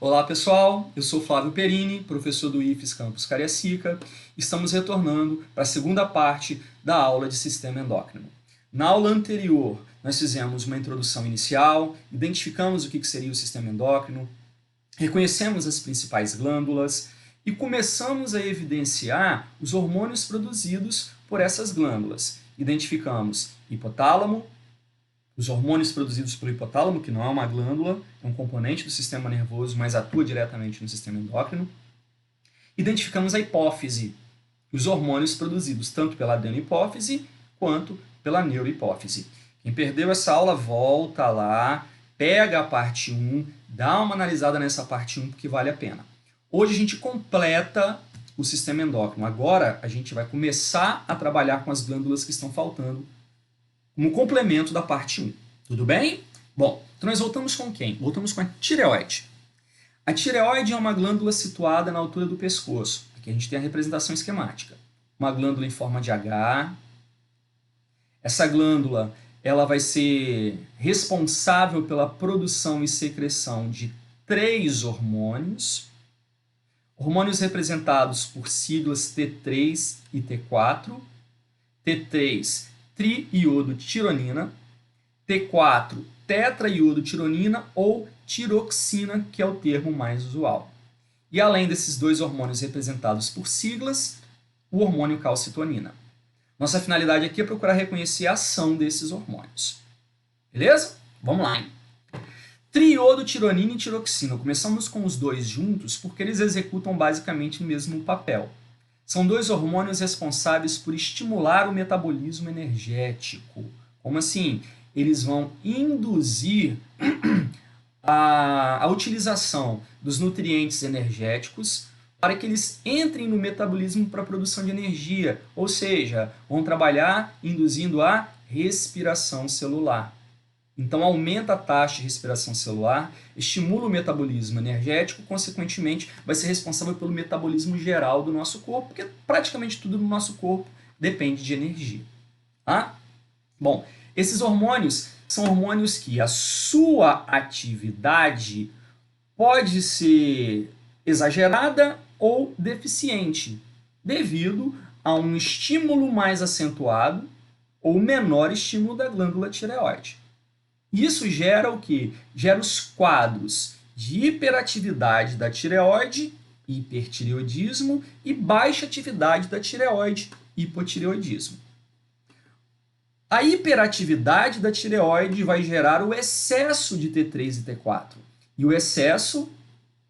Olá pessoal, eu sou Flávio Perini, professor do IFES Campus Cariacica. Estamos retornando para a segunda parte da aula de sistema endócrino. Na aula anterior, nós fizemos uma introdução inicial, identificamos o que seria o sistema endócrino, reconhecemos as principais glândulas e começamos a evidenciar os hormônios produzidos por essas glândulas. Identificamos hipotálamo, os hormônios produzidos pelo hipotálamo, que não é uma glândula, é um componente do sistema nervoso, mas atua diretamente no sistema endócrino. Identificamos a hipófise, os hormônios produzidos tanto pela adenohipófise quanto pela neurohipófise. Quem perdeu essa aula, volta lá, pega a parte 1, dá uma analisada nessa parte 1, porque vale a pena. Hoje a gente completa o sistema endócrino. Agora a gente vai começar a trabalhar com as glândulas que estão faltando como complemento da parte 1. Tudo bem? Bom, então nós voltamos com quem? Voltamos com a tireoide. A tireoide é uma glândula situada na altura do pescoço. Aqui a gente tem a representação esquemática. Uma glândula em forma de H. Essa glândula ela vai ser responsável pela produção e secreção de 3 hormônios. Hormônios representados por siglas T3 e T4. T3, triiodotironina, T4, tetraiodotironina ou tiroxina, que é o termo mais usual. E além desses 2 hormônios representados por siglas, o hormônio calcitonina. Nossa finalidade aqui é procurar reconhecer a ação desses hormônios. Beleza? Vamos lá, hein? Triodotironina e tiroxina. Começamos com os 2 juntos porque eles executam basicamente o mesmo papel. São 2 hormônios responsáveis por estimular o metabolismo energético. Como assim? Eles vão induzir a utilização dos nutrientes energéticos para que eles entrem no metabolismo para a produção de energia, ou seja, vão trabalhar induzindo a respiração celular. Então, aumenta a taxa de respiração celular, estimula o metabolismo energético, consequentemente, vai ser responsável pelo metabolismo geral do nosso corpo, porque praticamente tudo no nosso corpo depende de energia. Tá? Bom, esses hormônios são hormônios que a sua atividade pode ser exagerada ou deficiente, devido a um estímulo mais acentuado ou menor estímulo da glândula tireoide. Isso gera o quê? Gera os quadros de hiperatividade da tireoide, hipertireoidismo, e baixa atividade da tireoide, hipotireoidismo. A hiperatividade da tireoide vai gerar o excesso de T3 e T4. E o excesso,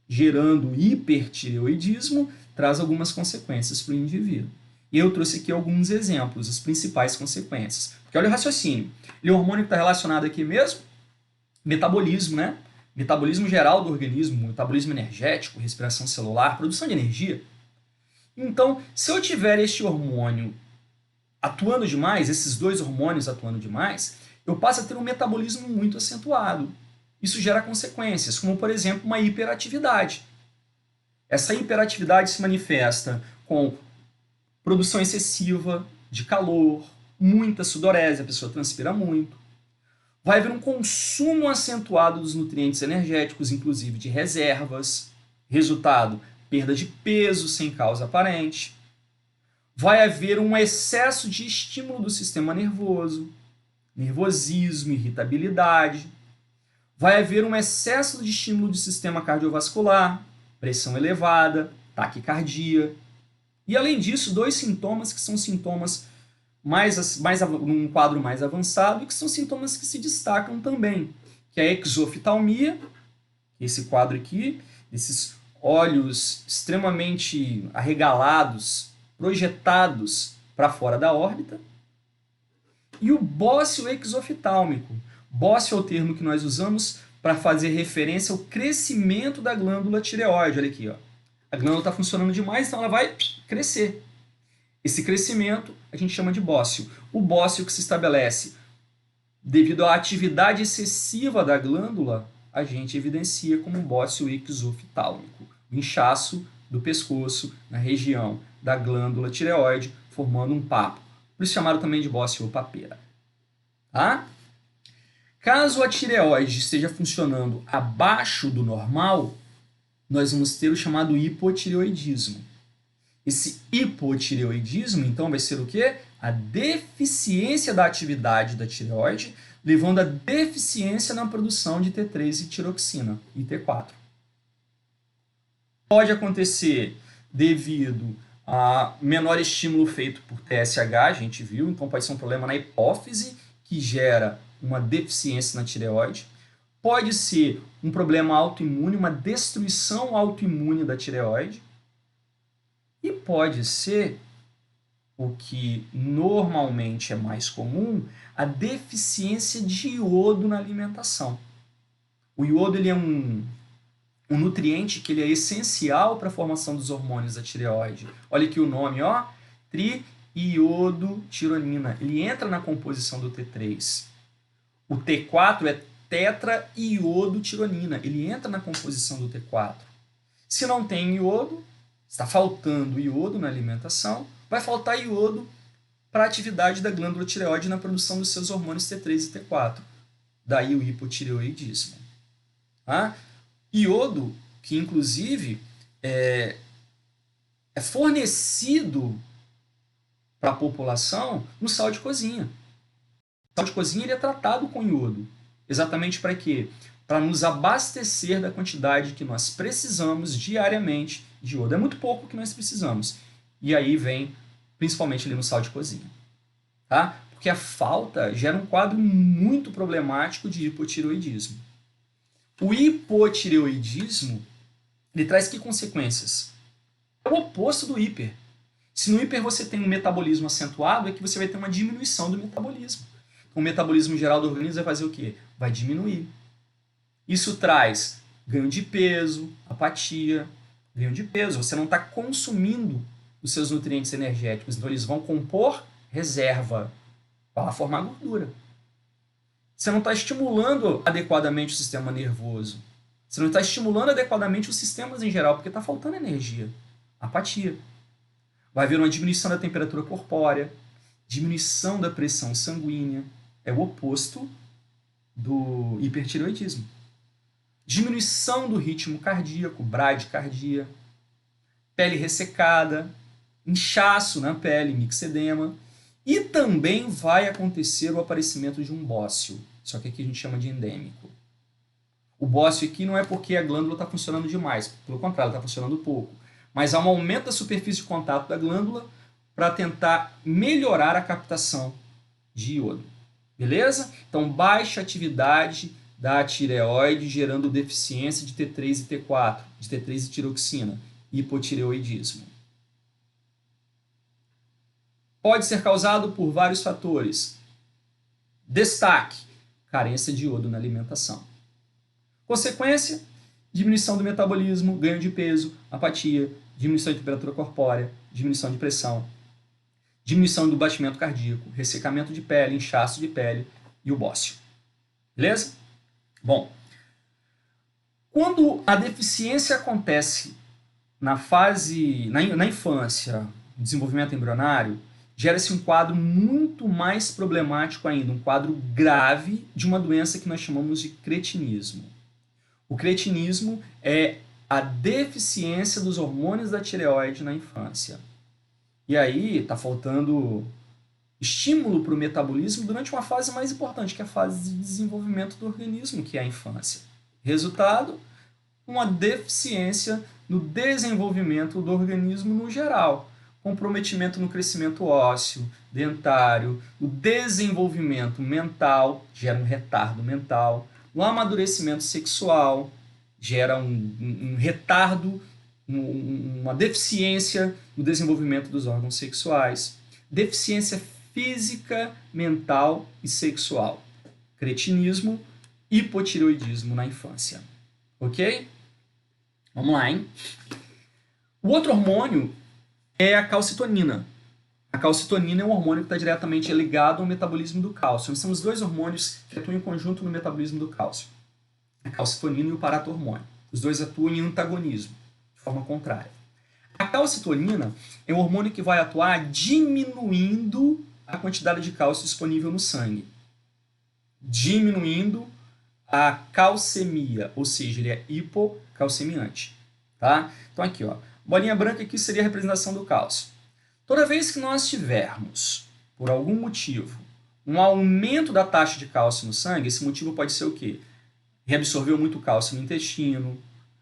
gerando hipertireoidismo, traz algumas consequências para o indivíduo. E eu trouxe aqui alguns exemplos, as principais consequências. Porque olha o raciocínio. Ele é um hormônio que está relacionado aqui mesmo? Metabolismo, né? Metabolismo geral do organismo, metabolismo energético, respiração celular, produção de energia. Então, se eu tiver este hormônio atuando demais, esses 2 hormônios atuando demais, eu passo a ter um metabolismo muito acentuado. Isso gera consequências, como, por exemplo, uma hiperatividade. Essa hiperatividade se manifesta com produção excessiva de calor, muita sudorese, a pessoa transpira muito. Vai haver um consumo acentuado dos nutrientes energéticos, inclusive de reservas. Resultado, perda de peso sem causa aparente. Vai haver um excesso de estímulo do sistema nervoso, nervosismo, irritabilidade. Vai haver um excesso de estímulo do sistema cardiovascular, pressão elevada, taquicardia. E além disso, 2 sintomas que são sintomas num quadro mais avançado e que são sintomas que se destacam também, que é a exoftalmia, esse quadro aqui, esses olhos extremamente arregalados, projetados para fora da órbita, e o bócio exoftálmico. Bócio é o termo que nós usamos para fazer referência ao crescimento da glândula tireoide. Olha aqui, ó. A glândula está funcionando demais, então ela vai crescer. Esse crescimento a gente chama de bócio. O bócio que se estabelece devido à atividade excessiva da glândula, a gente evidencia como bócio exoftálmico. O inchaço do pescoço na região da glândula tireoide, formando um papo. Por isso chamaram também de bócio ou papeira. Tá? Caso a tireoide esteja funcionando abaixo do normal, nós vamos ter o chamado hipotireoidismo. Esse hipotireoidismo, então, vai ser o quê? A deficiência da atividade da tireoide, levando à deficiência na produção de T3 e tiroxina e T4. Pode acontecer devido a menor estímulo feito por TSH, a gente viu, então pode ser um problema na hipófise, que gera uma deficiência na tireoide. Pode ser um problema autoimune, uma destruição autoimune da tireoide. E pode ser, o que normalmente é mais comum, a deficiência de iodo na alimentação. O iodo ele é um nutriente que ele é essencial para a formação dos hormônios da tireoide. Olha aqui o nome, ó, triiodotironina. Ele entra na composição do T3. O T4 é tetraiodotironina. Ele entra na composição do T4. Se não tem iodo, está faltando iodo na alimentação, vai faltar iodo para a atividade da glândula tireoide na produção dos seus hormônios T3 e T4. Daí o hipotireoidismo. Tá? Iodo, que inclusive é fornecido para a população no sal de cozinha. O sal de cozinha ele é tratado com iodo. Exatamente para quê? Para nos abastecer da quantidade que nós precisamos diariamente de iodo. É muito pouco que nós precisamos. E aí vem, principalmente ali no sal de cozinha. Tá? Porque a falta gera um quadro muito problemático de hipotireoidismo. O hipotireoidismo, ele traz que consequências? É o oposto do hiper. Se no hiper você tem um metabolismo acentuado, é que você vai ter uma diminuição do metabolismo. Então, o metabolismo geral do organismo vai fazer o quê? Vai diminuir. Isso traz ganho de peso, apatia, ganho de peso. Você não está consumindo os seus nutrientes energéticos, então eles vão compor reserva para formar gordura. Você não está estimulando adequadamente o sistema nervoso. Você não está estimulando adequadamente os sistemas em geral, porque está faltando energia. Apatia. Vai haver uma diminuição da temperatura corpórea, diminuição da pressão sanguínea. É o oposto do hipertireoidismo. Diminuição do ritmo cardíaco, bradicardia, pele ressecada, inchaço na pele, mixedema. E também vai acontecer o aparecimento de um bócio, só que aqui a gente chama de endêmico. O bócio aqui não é porque a glândula está funcionando demais, pelo contrário, está funcionando pouco. Mas há um aumento da superfície de contato da glândula para tentar melhorar a captação de iodo. Beleza? Então, baixa atividade da tireoide gerando deficiência de T3 e T4, de T3 e tiroxina, hipotireoidismo. Pode ser causado por vários fatores. Destaque: carência de iodo na alimentação. Consequência: diminuição do metabolismo, ganho de peso, apatia, diminuição de temperatura corpórea, diminuição de pressão, diminuição do batimento cardíaco, ressecamento de pele, inchaço de pele e o bócio. Beleza? Bom, quando a deficiência acontece na infância, no desenvolvimento embrionário, gera-se um quadro muito mais problemático ainda, um quadro grave de uma doença que nós chamamos de cretinismo. O cretinismo é a deficiência dos hormônios da tireoide na infância. E aí está faltando estímulo para o metabolismo durante uma fase mais importante, que é a fase de desenvolvimento do organismo, que é a infância. Resultado: uma deficiência no desenvolvimento do organismo no geral. Comprometimento no crescimento ósseo, dentário, o desenvolvimento mental, gera um retardo mental, o amadurecimento sexual, gera um retardo, uma deficiência no desenvolvimento dos órgãos sexuais, deficiência física, mental e sexual, cretinismo, hipotireoidismo na infância. Ok? Vamos lá, hein? O outro hormônio é a calcitonina. A calcitonina é um hormônio que está diretamente ligado ao metabolismo do cálcio. Nós temos dois hormônios que atuam em conjunto no metabolismo do cálcio. A calcitonina e o paratormônio. Os dois atuam em antagonismo, de forma contrária. A calcitonina é um hormônio que vai atuar diminuindo a quantidade de cálcio disponível no sangue. Diminuindo a calcemia, ou seja, ele é hipocalcemiante. tá? Então aqui, ó, bolinha branca aqui seria a representação do cálcio. Toda vez que nós tivermos, por algum motivo, um aumento da taxa de cálcio no sangue, esse motivo pode ser o quê? Reabsorveu muito cálcio no intestino,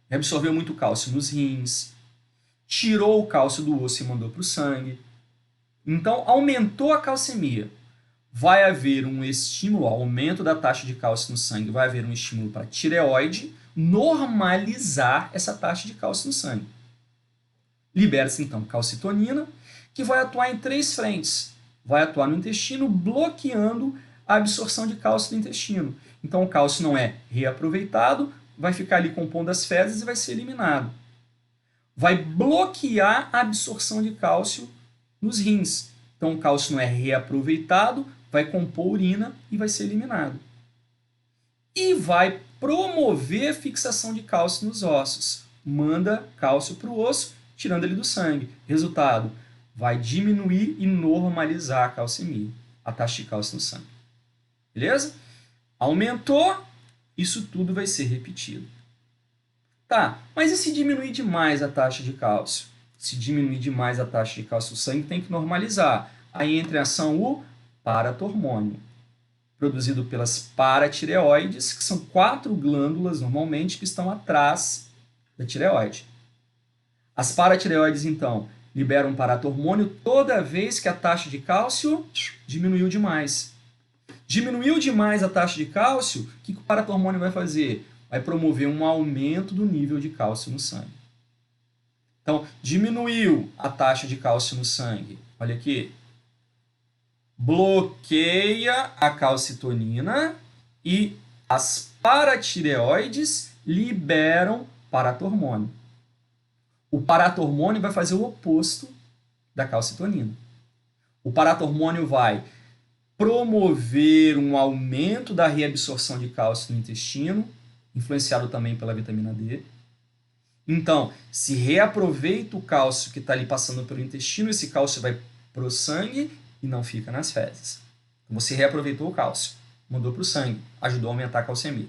reabsorveu muito cálcio nos rins, tirou o cálcio do osso e mandou para o sangue. Então, aumentou a calcemia. Vai haver um estímulo, aumento da taxa de cálcio no sangue, vai haver um estímulo para a tireoide normalizar essa taxa de cálcio no sangue. Libera-se, então, calcitonina, que vai atuar em 3 frentes. Vai atuar no intestino, bloqueando a absorção de cálcio do intestino. Então, o cálcio não é reaproveitado, vai ficar ali compondo as fezes e vai ser eliminado. Vai bloquear a absorção de cálcio nos rins. Então, o cálcio não é reaproveitado, vai compor urina e vai ser eliminado. E vai promover a fixação de cálcio nos ossos. Manda cálcio para o osso, tirando ele do sangue. Resultado, vai diminuir e normalizar a calcemia, a taxa de cálcio no sangue. Beleza? Aumentou, isso tudo vai ser repetido. Tá, mas e se diminuir demais a taxa de cálcio? Se diminuir demais a taxa de cálcio no sangue, tem que normalizar. Aí entra em ação o paratormônio, produzido pelas paratireoides, que são 4 glândulas, normalmente, que estão atrás da tireoide. As paratireoides, então, liberam paratormônio toda vez que a taxa de cálcio diminuiu demais. Diminuiu demais a taxa de cálcio, o que o paratormônio vai fazer? Vai promover um aumento do nível de cálcio no sangue. Então, diminuiu a taxa de cálcio no sangue. Olha aqui. Bloqueia a calcitonina e as paratireoides liberam paratormônio. O paratormônio vai fazer o oposto da calcitonina. O paratormônio vai promover um aumento da reabsorção de cálcio no intestino, influenciado também pela vitamina D. Então, se reaproveita o cálcio que está ali passando pelo intestino, esse cálcio vai para o sangue e não fica nas fezes. Então, você reaproveitou o cálcio, mandou para o sangue, ajudou a aumentar a calcemia.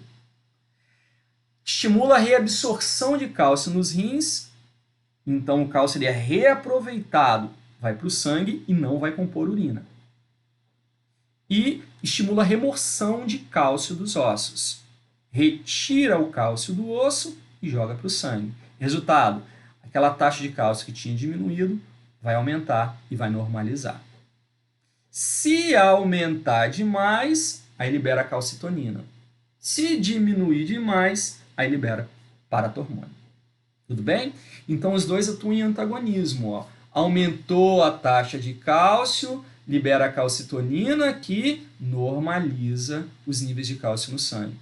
Estimula a reabsorção de cálcio nos rins, então o cálcio ele é reaproveitado, vai para o sangue e não vai compor urina. E estimula a remoção de cálcio dos ossos. Retira o cálcio do osso e joga para o sangue. Resultado, aquela taxa de cálcio que tinha diminuído vai aumentar e vai normalizar. Se aumentar demais, aí libera calcitonina. Se diminuir demais, aí libera paratormônio. Tudo bem? Então, os dois atuam em antagonismo. Ó. Aumentou a taxa de cálcio, libera a calcitonina, que normaliza os níveis de cálcio no sangue.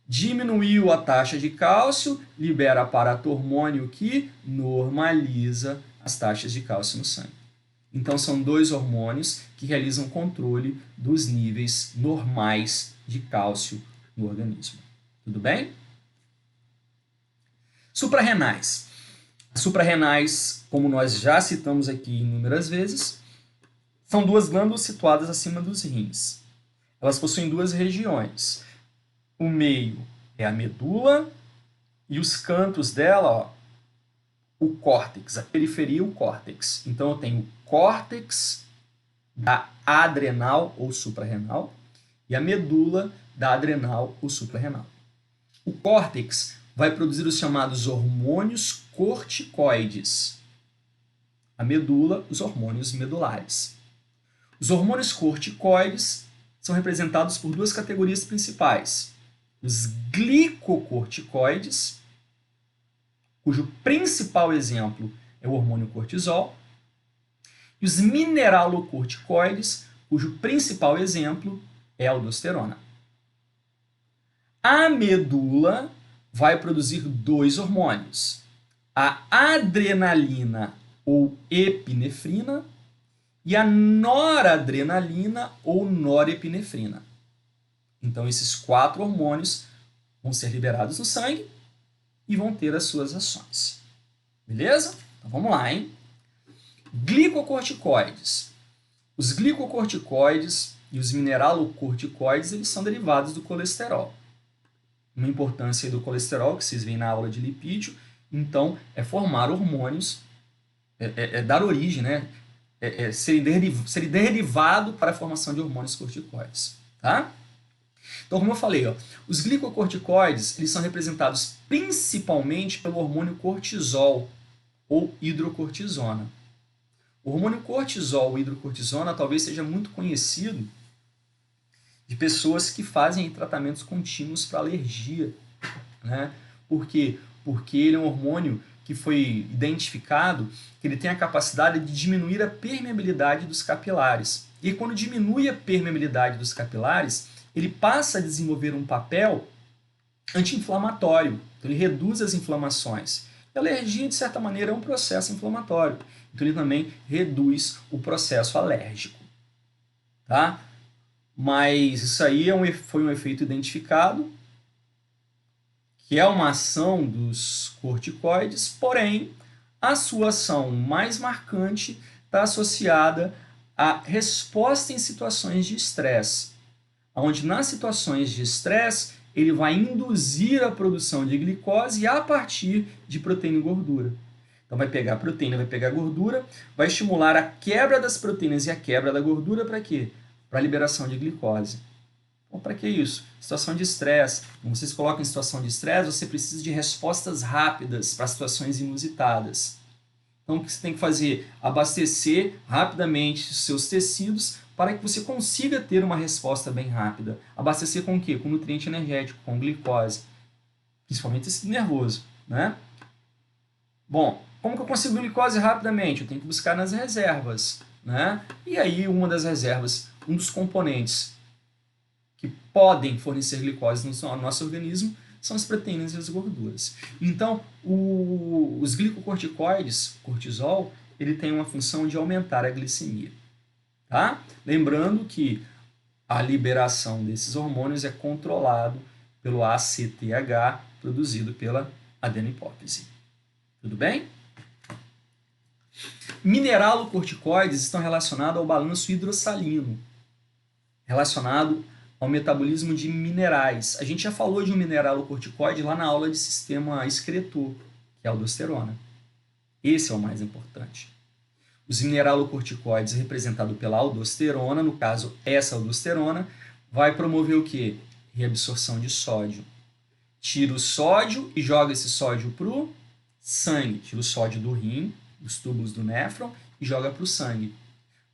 Diminuiu a taxa de cálcio, libera paratormônio, que normaliza as taxas de cálcio no sangue. Então, são 2 hormônios que realizam controle dos níveis normais de cálcio no organismo. Tudo bem? Suprarrenais. As suprarrenais, como nós já citamos aqui inúmeras vezes, são 2 glândulas situadas acima dos rins. Elas possuem 2 regiões. O meio é a medula e os cantos dela, ó, o córtex, a periferia, o córtex. Então, eu tenho o córtex da adrenal ou suprarrenal e a medula da adrenal ou suprarrenal. O córtex vai produzir os chamados hormônios corticoides. A medula, os hormônios medulares. Os hormônios corticoides são representados por 2 categorias principais. Os glicocorticoides, cujo principal exemplo é o hormônio cortisol, e os mineralocorticoides, cujo principal exemplo é a aldosterona. A medula vai produzir 2 hormônios, a adrenalina ou epinefrina e a noradrenalina ou norepinefrina. Então, esses 4 hormônios vão ser liberados no sangue e vão ter as suas ações. Beleza? Então, vamos lá, hein? Glicocorticoides. Os glicocorticoides e os mineralocorticoides, eles são derivados do colesterol. Uma importância do colesterol, que vocês veem na aula de lipídio, Então, é formar hormônios, dar origem, né? Ser derivado para a formação de hormônios corticoides. Tá? Então, como eu falei, ó, os glicocorticoides eles são representados principalmente pelo hormônio cortisol ou hidrocortisona. O hormônio cortisol ou hidrocortisona talvez seja muito conhecido de pessoas que fazem tratamentos contínuos para alergia. Né? Por quê? Porque ele é um hormônio que foi identificado que ele tem a capacidade de diminuir a permeabilidade dos capilares. E quando diminui a permeabilidade dos capilares, ele passa a desenvolver um papel anti-inflamatório. Então, ele reduz as inflamações. E a alergia, de certa maneira, é um processo inflamatório. Então, ele também reduz o processo alérgico. Tá? Mas isso aí foi um efeito identificado, que é uma ação dos corticoides, porém, a sua ação mais marcante está associada à resposta em situações de estresse, onde nas situações de estresse ele vai induzir a produção de glicose a partir de proteína e gordura. Então vai pegar a proteína, vai pegar a gordura, vai estimular a quebra das proteínas e a quebra da gordura para quê? Para a liberação de glicose. Então, para que isso? Situação de estresse. Quando você se coloca em situação de estresse, você precisa de respostas rápidas para situações inusitadas. Então, o que você tem que fazer? Abastecer rapidamente os seus tecidos para que você consiga ter uma resposta bem rápida. Abastecer com o quê? Com nutriente energético, com glicose. Principalmente tecido nervoso. Né? Bom, como que eu consigo glicose rapidamente? Eu tenho que buscar nas reservas. Né? E aí, uma das reservas, um dos componentes que podem fornecer glicose no nosso organismo são as proteínas e as gorduras. Então, os glicocorticoides, cortisol, ele tem uma função de aumentar a glicemia. Tá? Lembrando que a liberação desses hormônios é controlado pelo ACTH, produzido pela adenopófise. Tudo bem? Mineralocorticoides estão relacionados ao balanço hidrossalino, relacionado ao metabolismo de minerais. A gente já falou de um mineralocorticoide lá na aula de sistema excretor, que é a aldosterona. Esse é o mais importante. Os mineralocorticoides representados pela aldosterona, no caso, essa aldosterona, vai promover o quê? Reabsorção de sódio. Tira o sódio e joga esse sódio para o sangue. Tira o sódio do rim, dos túbulos do néfron, e joga para o sangue.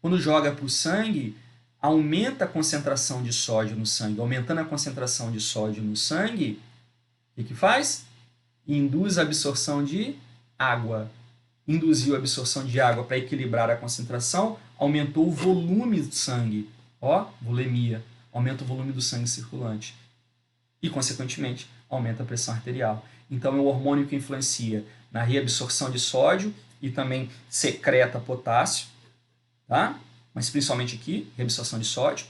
Quando joga para o sangue, aumenta a concentração de sódio no sangue. Aumentando a concentração de sódio no sangue, o que faz? Induz a absorção de água. Induziu a absorção de água para equilibrar a concentração, aumentou o volume do sangue. Ó, volemia. Aumenta o volume do sangue circulante. E, consequentemente, aumenta a pressão arterial. Então, é um hormônio que influencia na reabsorção de sódio e também secreta potássio, tá? Mas principalmente aqui, reabsorção de sódio,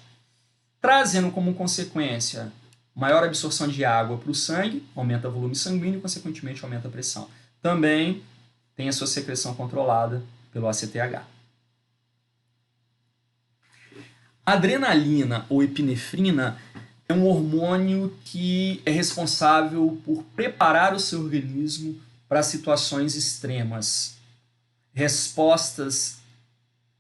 trazendo como consequência maior absorção de água para o sangue, aumenta o volume sanguíneo e, consequentemente, aumenta a pressão. Também tem a sua secreção controlada pelo ACTH. A adrenalina ou epinefrina é um hormônio que é responsável por preparar o seu organismo para situações extremas, respostas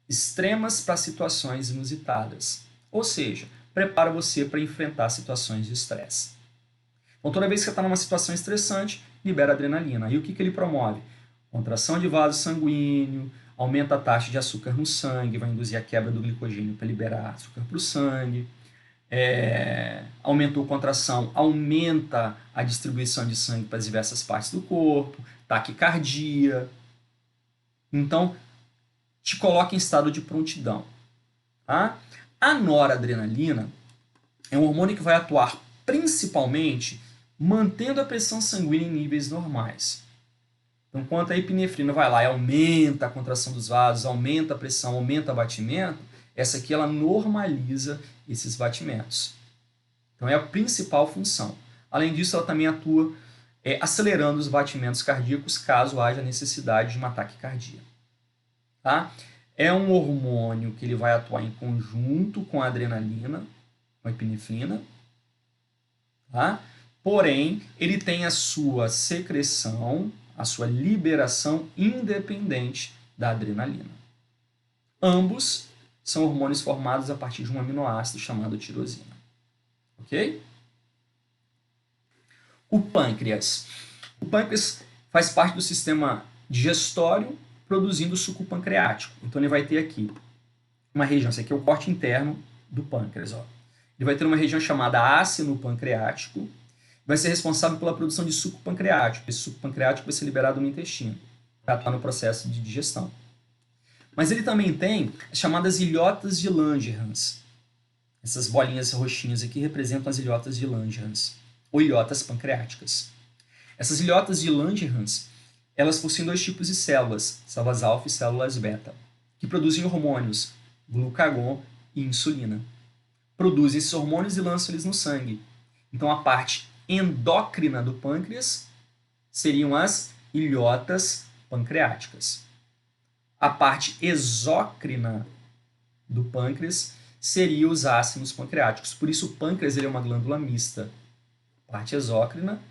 extremas para situações inusitadas. Ou seja, prepara você para enfrentar situações de estresse. Então, toda vez que você está numa situação estressante, libera adrenalina. E o que ele promove? Contração de vaso sanguíneo, aumenta a taxa de açúcar no sangue, vai induzir a quebra do glicogênio para liberar açúcar para o sangue. Aumentou a contração, aumenta a distribuição de sangue para as diversas partes do corpo, taquicardia. Então, te coloca em estado de prontidão. Tá? A noradrenalina é um hormônio que vai atuar principalmente mantendo a pressão sanguínea em níveis normais. Então, enquanto a epinefrina vai lá e aumenta a contração dos vasos, aumenta a pressão, aumenta o batimento, essa aqui ela normaliza esses batimentos. Então, é a principal função. Além disso, ela também atua acelerando os batimentos cardíacos caso haja necessidade de um ataque cardíaco. Tá? É um hormônio que ele vai atuar em conjunto com a adrenalina, com a epinefrina, tá? Porém, ele tem a sua secreção, a sua liberação independente da adrenalina. Ambos são hormônios formados a partir de um aminoácido chamado tirosina. Ok? O pâncreas. O pâncreas faz parte do sistema digestório, produzindo suco pancreático. Então ele vai ter aqui uma região, esse aqui é o corte interno do pâncreas. Ó. Ele vai ter uma região chamada ácido pancreático, vai ser responsável pela produção de suco pancreático. Esse suco pancreático vai ser liberado no intestino, para atuar no processo de digestão. Mas ele também tem as chamadas ilhotas de Langerhans. Essas bolinhas roxinhas aqui representam as ilhotas de Langerhans, ou ilhotas pancreáticas. Essas ilhotas de Langerhans, elas possuem dois tipos de células, células alfa e células beta, que produzem hormônios, glucagon e insulina. Produzem esses hormônios e lançam eles no sangue. Então a parte endócrina do pâncreas seriam as ilhotas pancreáticas. A parte exócrina do pâncreas seria os ácidos pancreáticos. Por isso o pâncreas ele é uma glândula mista. Parte exócrina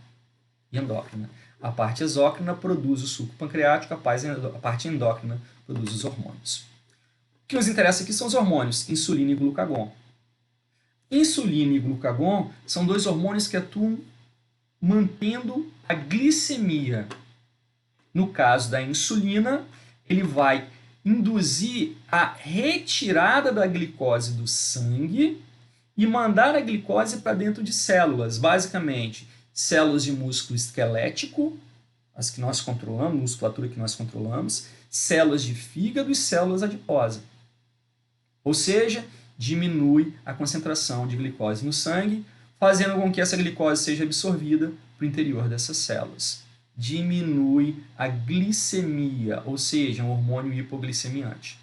e endócrina. A parte exócrina produz o suco pancreático, a parte endócrina produz os hormônios. O que nos interessa aqui são os hormônios, insulina e glucagon. Insulina e glucagon são dois hormônios que atuam mantendo a glicemia. No caso da insulina, ele vai induzir a retirada da glicose do sangue e mandar a glicose para dentro de células, basicamente células de músculo esquelético, as que nós controlamos, musculatura que nós controlamos, células de fígado e células adiposas. Ou seja, diminui a concentração de glicose no sangue, fazendo com que essa glicose seja absorvida para o interior dessas células. Diminui a glicemia, ou seja, um hormônio hipoglicemiante.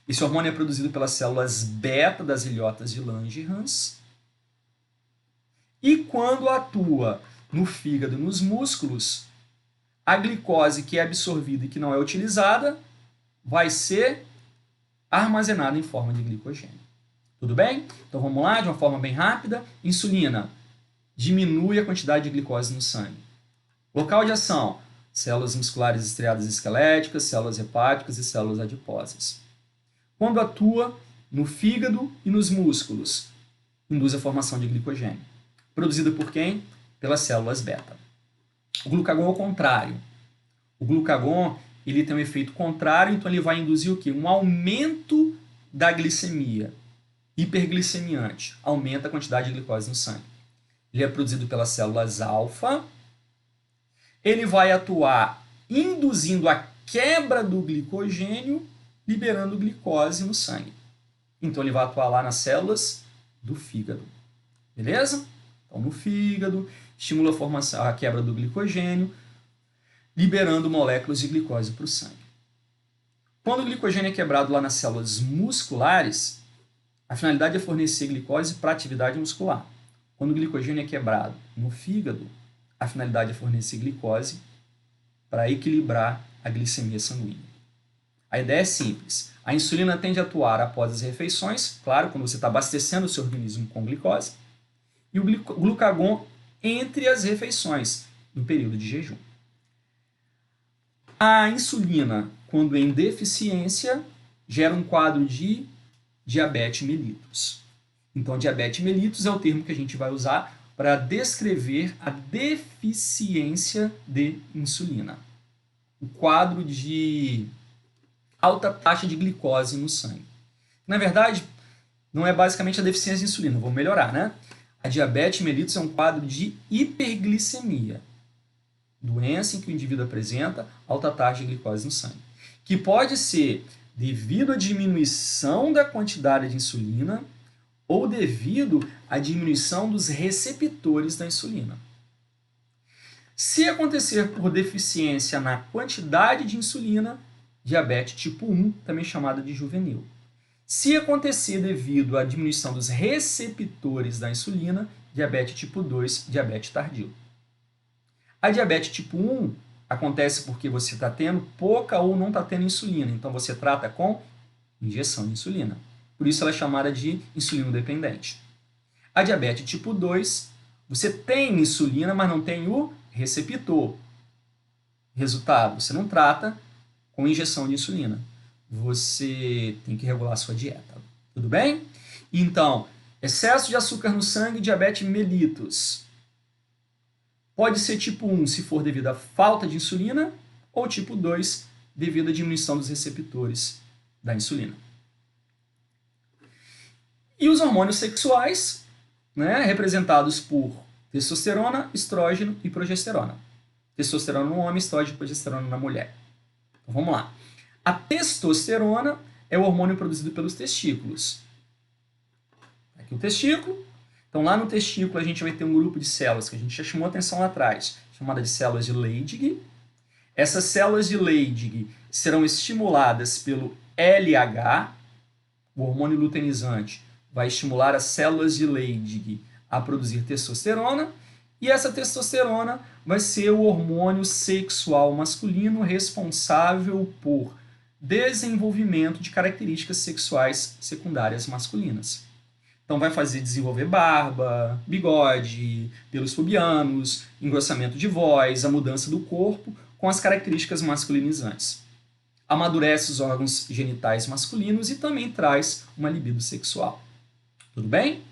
Esse hormônio é produzido pelas células beta das ilhotas de Langerhans e quando atua no fígado e nos músculos, a glicose que é absorvida e que não é utilizada vai ser armazenada em forma de glicogênio. Tudo bem? Então vamos lá, de uma forma bem rápida. Insulina diminui a quantidade de glicose no sangue. Local de ação: células musculares estriadas esqueléticas, células hepáticas e células adiposas. Quando atua no fígado e nos músculos, induz a formação de glicogênio. Produzida por quem? Pelas células beta. O glucagon é o contrário. O glucagon ele tem um efeito contrário, então ele vai induzir o quê? Um aumento da glicemia. Hiperglicemiante. Aumenta a quantidade de glicose no sangue. Ele é produzido pelas células alfa. Ele vai atuar induzindo a quebra do glicogênio, liberando glicose no sangue. Então ele vai atuar lá nas células do fígado. Beleza? Então no fígado, estimula a formação, a quebra do glicogênio, liberando moléculas de glicose para o sangue. Quando o glicogênio é quebrado lá nas células musculares, a finalidade é fornecer glicose para a atividade muscular. Quando o glicogênio é quebrado no fígado, a finalidade é fornecer glicose para equilibrar a glicemia sanguínea. A ideia é simples. A insulina tende a atuar após as refeições, claro, quando você está abastecendo o seu organismo com glicose, e o glucagon entre as refeições, no período de jejum. A insulina, quando em deficiência, gera um quadro de diabetes mellitus. Então, diabetes mellitus é o termo que a gente vai usar para descrever a deficiência de insulina. O quadro de alta taxa de glicose no sangue. Na verdade, não é basicamente a deficiência de insulina, vou melhorar, né? A diabetes mellitus é um quadro de hiperglicemia, doença em que o indivíduo apresenta alta taxa de glicose no sangue, que pode ser devido à diminuição da quantidade de insulina ou devido à diminuição dos receptores da insulina. Se acontecer por deficiência na quantidade de insulina, diabetes tipo 1, também chamada de juvenil. Se acontecer devido à diminuição dos receptores da insulina, diabetes tipo 2, diabetes tardio. A diabetes tipo 1 acontece porque você está tendo pouca ou não está tendo insulina, então você trata com injeção de insulina. Por isso ela é chamada de insulino dependente. A diabetes tipo 2, você tem insulina, mas não tem o receptor. Resultado, você não trata com injeção de insulina. Você tem que regular a sua dieta. Tudo bem? Então, excesso de açúcar no sangue, diabetes mellitus. Pode ser tipo 1 se for devido à falta de insulina, ou tipo 2 devido à diminuição dos receptores da insulina. E os hormônios sexuais, né, representados por testosterona, estrógeno e progesterona. Testosterona no homem, estrógeno e progesterona na mulher. Então, vamos lá. A testosterona é o hormônio produzido pelos testículos. Aqui o testículo. Então, lá no testículo, a gente vai ter um grupo de células que a gente já chamou atenção lá atrás, chamada de células de Leydig. Essas células de Leydig serão estimuladas pelo LH, o hormônio luteinizante vai estimular as células de Leydig a produzir testosterona, e essa testosterona vai ser o hormônio sexual masculino responsável por desenvolvimento de características sexuais secundárias masculinas. Então vai fazer desenvolver barba, bigode, pelos pubianos, engrossamento de voz, a mudança do corpo com as características masculinizantes. Amadurece os órgãos genitais masculinos e também traz uma libido sexual. Tudo bem?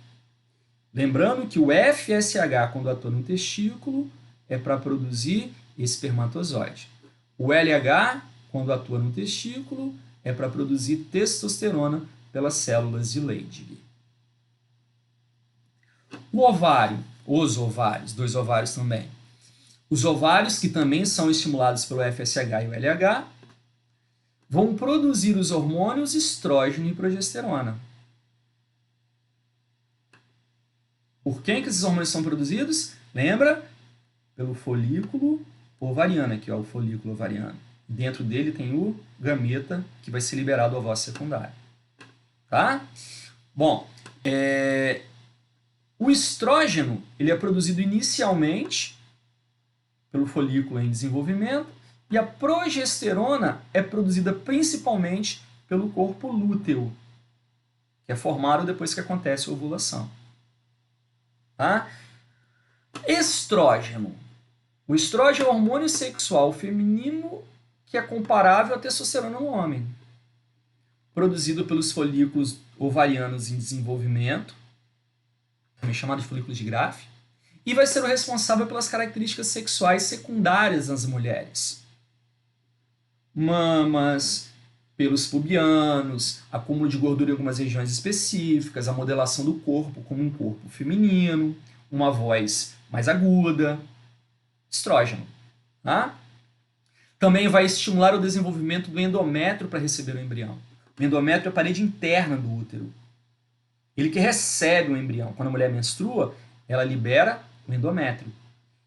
Lembrando que o FSH, quando atua no testículo, é para produzir espermatozoide. O LH, quando atua no testículo, é para produzir testosterona pelas células de Leydig. O ovário, os ovários, 2 ovários também. Os ovários, que também são estimulados pelo FSH e o LH, vão produzir os hormônios estrógeno e progesterona. Por quem que esses hormônios são produzidos? Lembra? Pelo folículo ovariano, aqui, ó, o folículo ovariano. Dentro dele tem o gameta, que vai ser liberado ao ovócito secundário. Tá? Bom, o estrógeno ele é produzido inicialmente pelo folículo em desenvolvimento e a progesterona é produzida principalmente pelo corpo lúteo, que é formado depois que acontece a ovulação. Tá? Estrógeno. O estrógeno é o hormônio sexual feminino que é comparável à testosterona no homem. Produzido pelos folículos ovarianos em desenvolvimento, também chamado de folículos de Graafi, e vai ser o responsável pelas características sexuais secundárias nas mulheres. Mamas, pelos pubianos, acúmulo de gordura em algumas regiões específicas, a modelação do corpo como um corpo feminino, uma voz mais aguda, estrógeno. Tá? Também vai estimular o desenvolvimento do endométrio para receber o embrião. O endométrio é a parede interna do útero. Ele que recebe o embrião. Quando a mulher menstrua, ela libera o endométrio.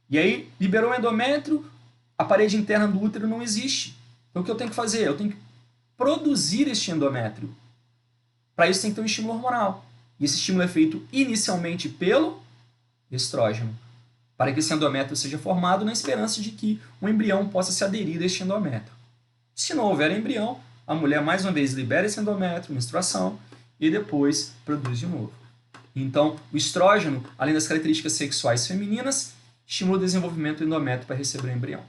E aí, liberou o endométrio, a parede interna do útero não existe. Então, o que eu tenho que fazer? Eu tenho que produzir este endométrio. Para isso tem que ter um estímulo hormonal. E esse estímulo é feito inicialmente pelo estrógeno, para que esse endométrio seja formado na esperança de que o embrião possa se aderir a este endométrio. Se não houver embrião, a mulher mais uma vez libera esse endométrio, menstruação, e depois produz de novo. Então, o estrógeno, além das características sexuais femininas, estimula o desenvolvimento do endométrio para receber o embrião.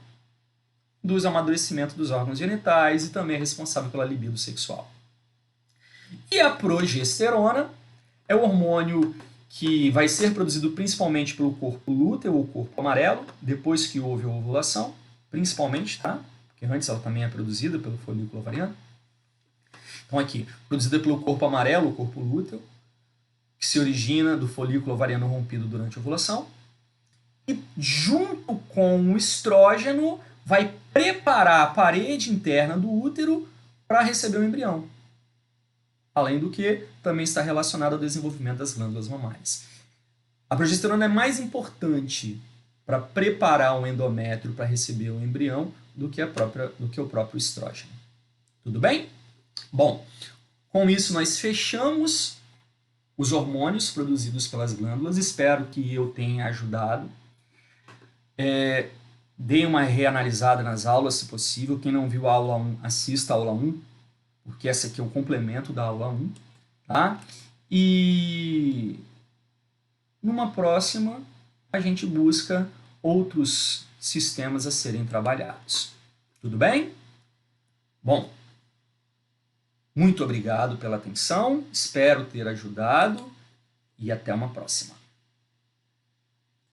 Induz o amadurecimento dos órgãos genitais e também é responsável pela libido sexual. E a progesterona é o hormônio que vai ser produzido principalmente pelo corpo lúteo ou corpo amarelo, depois que houve a ovulação, principalmente, tá? Porque antes ela também é produzida pelo folículo ovariano. Então aqui, produzida pelo corpo amarelo, o corpo lúteo, que se origina do folículo ovariano rompido durante a ovulação. E junto com o estrógeno, vai preparar a parede interna do útero para receber o embrião. Além do que, também está relacionado ao desenvolvimento das glândulas mamárias. A progesterona é mais importante para preparar o endométrio para receber o embrião do que o próprio estrógeno. Tudo bem? Bom, com isso nós fechamos os hormônios produzidos pelas glândulas. Espero que eu tenha ajudado. Dê uma reanalisada nas aulas, se possível. Quem não viu a aula 1, assista a aula 1, porque essa aqui é o complemento da aula 1. Tá? E numa próxima, a gente busca outros sistemas a serem trabalhados. Tudo bem? Bom, muito obrigado pela atenção, espero ter ajudado e até uma próxima.